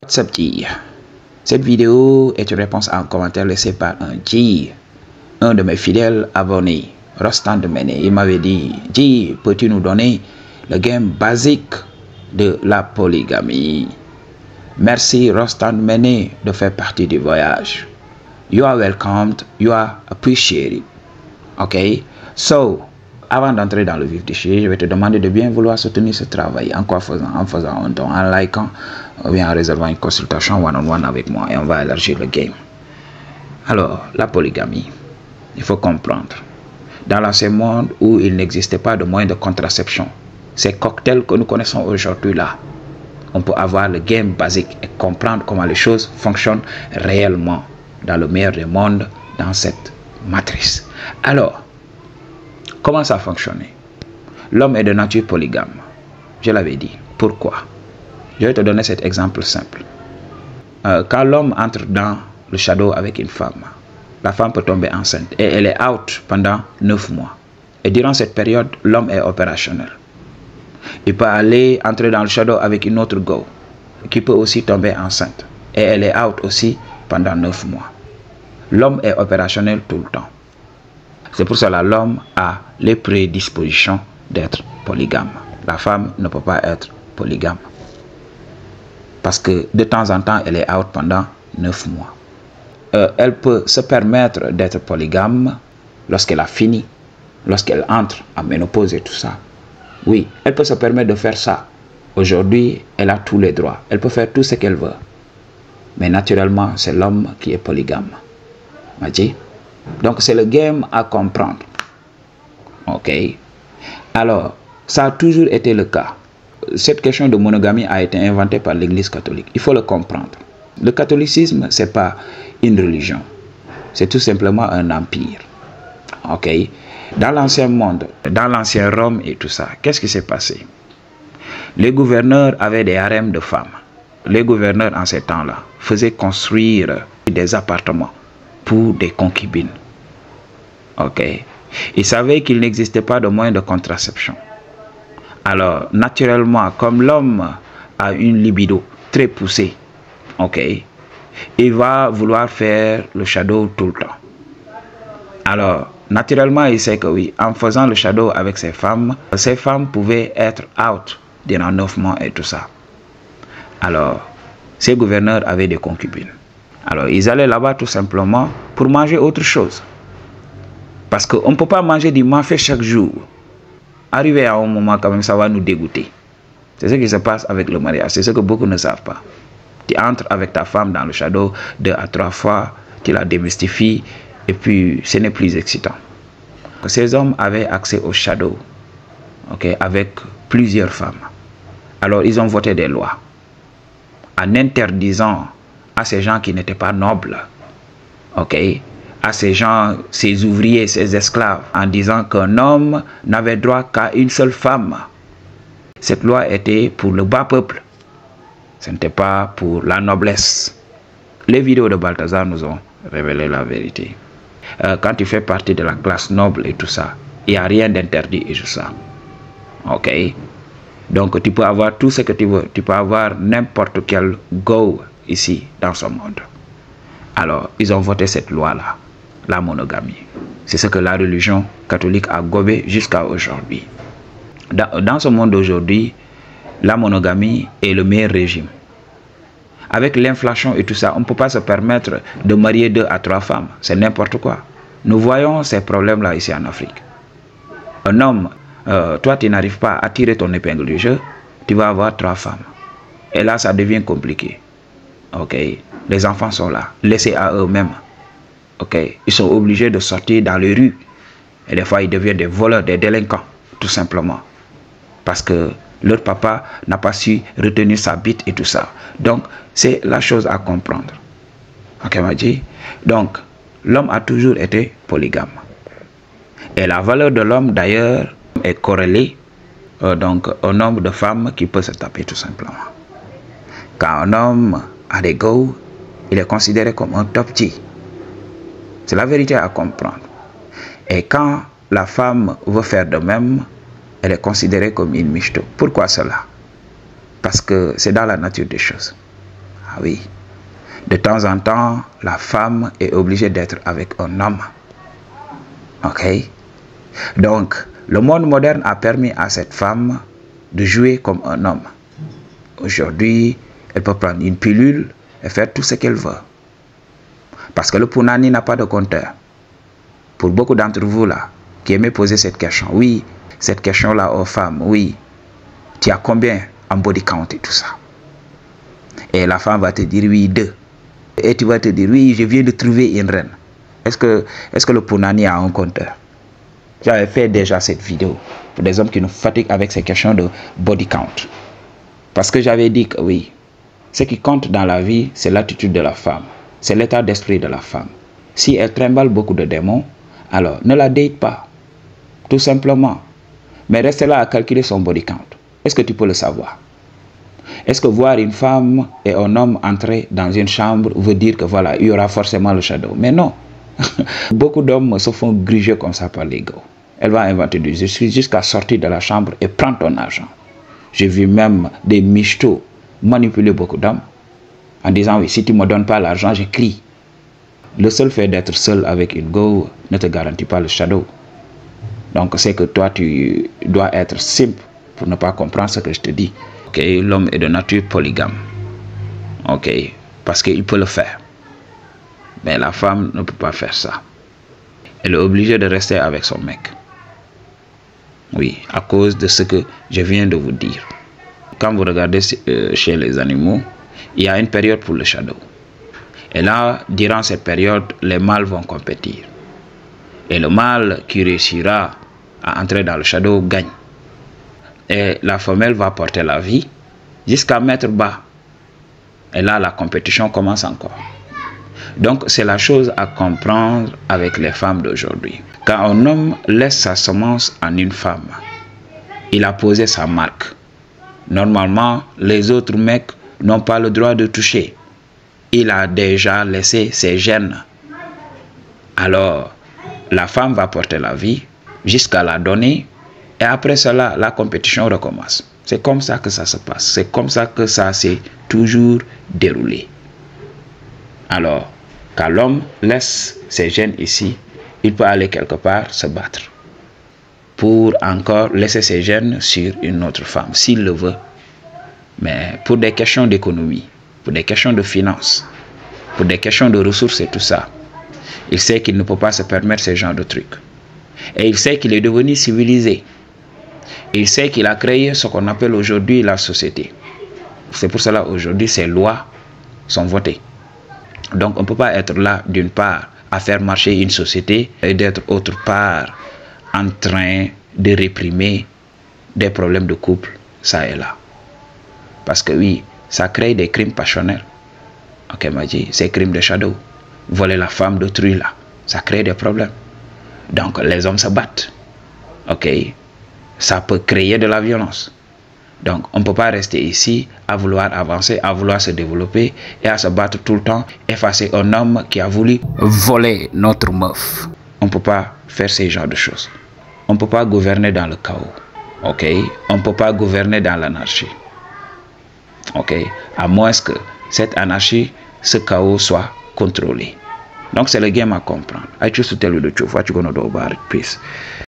Sabti. Cette vidéo est une réponse à un commentaire laissé par un G, un de mes fidèles abonnés, Rostan de Mene. Il m'avait dit: G, peux-tu nous donner le game basique de la polygamie? Merci Rostan de Mene de faire partie du voyage. You are welcomed, you are appreciated. Ok? So, avant d'entrer dans le vif du sujet, je vais te demander de bien vouloir soutenir ce travail. En quoi faisant? En faisant un don, en likant, ou bien en réservant une consultation one-on-one avec moi, et on va élargir le game. Alors, la polygamie, il faut comprendre. Dans l'ancien monde où il n'existait pas de moyens de contraception, ces cocktails que nous connaissons aujourd'hui là, on peut avoir le game basique et comprendre comment les choses fonctionnent réellement dans le meilleur des mondes, dans cette matrice. Alors, comment ça a fonctionné? L'homme est de nature polygame. Je l'avais dit. Pourquoi? Je vais te donner cet exemple simple. Quand l'homme entre dans le shadow avec une femme, la femme peut tomber enceinte et elle est out pendant 9 mois. Et durant cette période, l'homme est opérationnel. Il peut entrer dans le shadow avec une autre go qui peut aussi tomber enceinte et elle est out aussi pendant 9 mois. L'homme est opérationnel tout le temps. C'est pour cela que l'homme a les prédispositions d'être polygame. La femme ne peut pas être polygame. Parce que de temps en temps, elle est out pendant 9 mois. Elle peut se permettre d'être polygame lorsqu'elle a fini, lorsqu'elle entre en ménopause et tout ça. Oui, elle peut se permettre de faire ça. Aujourd'hui, elle a tous les droits. Elle peut faire tout ce qu'elle veut. Mais naturellement, c'est l'homme qui est polygame. Maji? Donc, c'est le game à comprendre. Ok? Alors, ça a toujours été le cas. Cette question de monogamie a été inventée par l'Église catholique. Il faut le comprendre. Le catholicisme, ce n'est pas une religion. C'est tout simplement un empire. Ok? Dans l'ancien monde, dans l'ancien Rome et tout ça, qu'est-ce qui s'est passé? Les gouverneurs avaient des harems de femmes. Les gouverneurs, en ces temps-là, faisaient construire des appartements pour des concubines. Ok. Ils savaient qu'il n'existait pas de moyen de contraception. Alors, naturellement, comme l'homme a une libido très poussée, ok, il va vouloir faire le shadow tout le temps. Alors, naturellement, il sait que oui, en faisant le shadow avec ces femmes pouvaient être out durant 9 mois et tout ça. Alors, ces gouverneurs avaient des concubines. Alors, ils allaient là-bas tout simplement pour manger autre chose. Parce qu'on ne peut pas manger du mafé chaque jour. Arrivé à un moment, quand même, ça va nous dégoûter. C'est ce qui se passe avec le mariage. C'est ce que beaucoup ne savent pas. Tu entres avec ta femme dans le shadow 2 à 3 fois, tu la démystifies, et puis ce n'est plus excitant. Ces hommes avaient accès au shadow, okay, avec plusieurs femmes. Alors, ils ont voté des lois en interdisant à ces gens qui n'étaient pas nobles, ok, à ces gens, ces ouvriers, ces esclaves, en disant qu'un homme n'avait droit qu'à une seule femme. Cette loi était pour le bas peuple. Ce n'était pas pour la noblesse. Les vidéos de Balthazar nous ont révélé la vérité. Quand tu fais partie de la classe noble et tout ça, il n'y a rien d'interdit et tout ça. Ok? Donc tu peux avoir tout ce que tu veux. Tu peux avoir n'importe quel go ici dans ce monde. Alors, ils ont voté cette loi-là, la monogamie. C'est ce que la religion catholique a gobé jusqu'à aujourd'hui. Dans ce monde d'aujourd'hui, la monogamie est le meilleur régime. Avec l'inflation et tout ça, on ne peut pas se permettre de marier 2 à 3 femmes. C'est n'importe quoi. Nous voyons ces problèmes-là ici en Afrique. Un homme, toi tu n'arrives pas à tirer ton épingle du jeu, tu vas avoir 3 femmes. Et là, ça devient compliqué. Ok, les enfants sont là, laissés à eux-mêmes. Ok, ils sont obligés de sortir dans les rues. Et des fois, ils deviennent des voleurs, des délinquants, tout simplement. Parce que leur papa n'a pas su retenir sa bite et tout ça. Donc, c'est la chose à comprendre. Ok, Maji? Donc, l'homme a toujours été polygame. Et la valeur de l'homme, d'ailleurs, est corrélée donc, au nombre de femmes qui peut se taper, tout simplement. Quand un homme a des go, il est considéré comme un top G. C'est la vérité à comprendre. Et quand la femme veut faire de même, elle est considérée comme une michto. Pourquoi cela? Parce que c'est dans la nature des choses. oui. De temps en temps, la femme est obligée d'être avec un homme. Ok? Donc, le monde moderne a permis à cette femme de jouer comme un homme. Aujourd'hui, elle peut prendre une pilule et faire tout ce qu'elle veut. Parce que le punani n'a pas de compteur. Pour beaucoup d'entre vous là, qui aimez poser cette question, oui, cette question-là aux femmes, oui, tu as combien en body count et tout ça? Et la femme va te dire oui, 2. Et tu vas te dire oui, je viens de trouver une reine. Est-ce que le punani a un compteur? J'avais fait déjà cette vidéo pour des hommes qui nous fatiguent avec ces questions de body count. Parce que j'avais dit que oui, ce qui compte dans la vie, c'est l'attitude de la femme. C'est l'état d'esprit de la femme. Si elle trimballe beaucoup de démons, alors ne la date pas. Tout simplement. Mais restez là à calculer son body count. Est-ce que tu peux le savoir? Est-ce que voir une femme et un homme entrer dans une chambre veut dire que voilà, il y aura forcément le shadow? Mais non. Beaucoup d'hommes se font gruger comme ça par l'ego. Elle va inventer du justice jusqu'à sortir de la chambre et prendre ton argent. J'ai vu même des michtos manipuler beaucoup d'hommes en disant oui, si tu ne me donnes pas l'argent, je crie. Le seul fait d'être seul avec une go ne te garantit pas le shadow. Donc c'est que toi tu dois être simple pour ne pas comprendre ce que je te dis. Ok, l'homme est de nature polygame. Ok, parce qu'il peut le faire. Mais la femme ne peut pas faire ça. Elle est obligée de rester avec son mec. Oui, à cause de ce que je viens de vous dire. Quand vous regardez chez les animaux, il y a une période pour le shadow. Et là, durant cette période, les mâles vont compétir. Et le mâle qui réussira à entrer dans le shadow gagne. Et la femelle va porter la vie jusqu'à mettre bas. Et là, la compétition commence encore. Donc, c'est la chose à comprendre avec les femmes d'aujourd'hui. Quand un homme laisse sa semence en une femme, il a posé sa marque. Normalement, les autres mecs n'ont pas le droit de toucher. Il a déjà laissé ses gènes. Alors, la femme va porter la vie jusqu'à la donner. Et après cela, la compétition recommence. C'est comme ça que ça se passe. C'est comme ça que ça s'est toujours déroulé. Alors, quand l'homme laisse ses gènes ici, il peut aller quelque part se battre pour encore laisser ses gènes sur une autre femme, s'il le veut. Mais pour des questions d'économie, pour des questions de finances, pour des questions de ressources et tout ça, il sait qu'il ne peut pas se permettre ce genre de trucs. Et il sait qu'il est devenu civilisé. Et il sait qu'il a créé ce qu'on appelle aujourd'hui la société. C'est pour cela aujourd'hui ces lois sont votées. Donc on ne peut pas être là d'une part à faire marcher une société et d'être autre part en train de réprimer des problèmes de couple, ça et là. Parce que oui, ça crée des crimes passionnels. Ok, Maji, ces crimes de shadow. Voler la femme d'autrui là, ça crée des problèmes. Donc les hommes se battent. Ok, ça peut créer de la violence. Donc on ne peut pas rester ici à vouloir avancer, à vouloir se développer et à se battre tout le temps, effacer un homme qui a voulu voler notre meuf. On ne peut pas faire ce genre de choses. On ne peut pas gouverner dans le chaos. Ok, on ne peut pas gouverner dans l'anarchie. Ok, à moins que cette anarchie, ce chaos soit contrôlé. Donc c'est le game à comprendre. I choose to tell you the truth. What you gonna do about it? Peace.